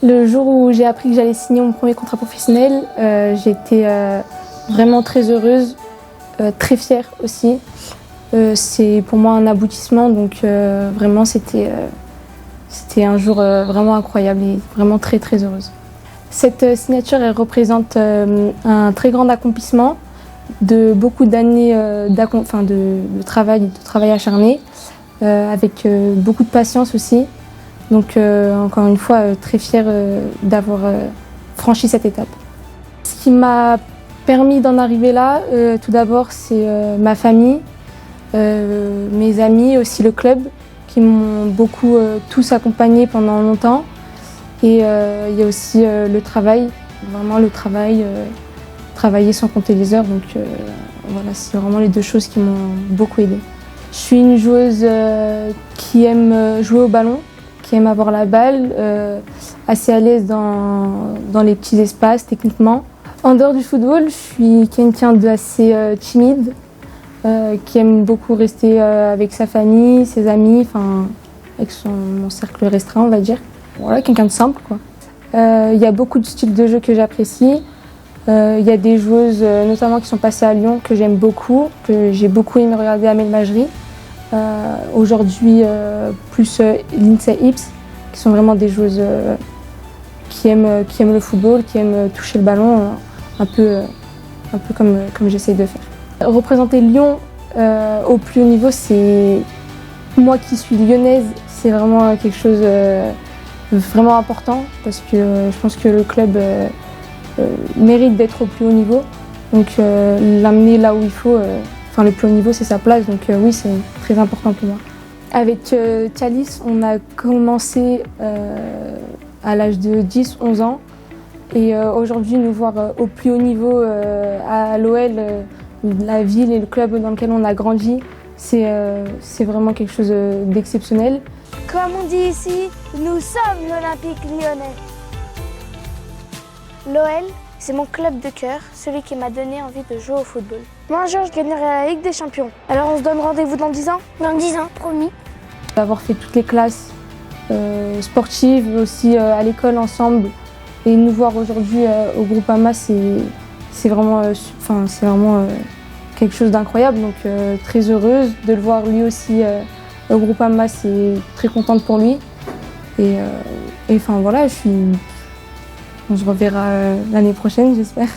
Le jour où j'ai appris que j'allais signer mon premier contrat professionnel, j'étais vraiment très heureuse, très fière aussi. C'est pour moi un aboutissement, donc vraiment c'était un jour vraiment incroyable et vraiment très très heureuse. Cette signature elle représente un très grand accomplissement de beaucoup d'années de travail acharné, avec beaucoup de patience aussi. Donc encore une fois, très fière d'avoir franchi cette étape. Ce qui m'a permis d'en arriver là, tout d'abord, c'est ma famille, mes amis, aussi le club, qui m'ont beaucoup tous accompagnée pendant longtemps. Et il y a aussi le travail, vraiment le travail, travailler sans compter les heures. Donc voilà, c'est vraiment les deux choses qui m'ont beaucoup aidée. Je suis une joueuse qui aime jouer au ballon, qui aime avoir la balle, assez à l'aise dans les petits espaces techniquement. En dehors du football, je suis quelqu'un d'assez timide, qui aime beaucoup rester avec sa famille, ses amis, avec mon cercle restreint, on va dire. Voilà, quelqu'un de simple, quoi. Il y a beaucoup de styles de jeu que j'apprécie. Il y a des joueuses, notamment qui sont passées à Lyon, que j'aime beaucoup, que j'ai beaucoup aimé regarder à Melmagerie. Aujourd'hui, plus Lindsay Ips, qui sont vraiment des joueuses qui aiment le football, qui aiment toucher le ballon, un peu comme j'essaye de faire. Représenter Lyon au plus haut niveau, c'est moi qui suis lyonnaise, c'est vraiment quelque chose vraiment important parce que je pense que le club mérite d'être au plus haut niveau. Donc l'amener là où il faut, le plus haut niveau c'est sa place, donc oui c'est très important pour moi. Avec Thalys, on a commencé à l'âge de 10-11 ans et aujourd'hui nous voir au plus haut niveau à l'OL, la ville et le club dans lequel on a grandi, c'est vraiment quelque chose d'exceptionnel. Comme on dit ici, nous sommes l'Olympique lyonnais. L'OL, c'est mon club de cœur, celui qui m'a donné envie de jouer au football. Moi un jour je gagnerai la Ligue des Champions. Alors on se donne rendez-vous dans 10 ans? Dans 10 ans, promis. D'avoir fait toutes les classes sportives, mais aussi à l'école ensemble, et nous voir aujourd'hui au Groupama, c'est vraiment quelque chose d'incroyable. Donc très heureuse de le voir lui aussi au Groupama, c'est très contente pour lui. Et voilà, on se reverra l'année prochaine, j'espère.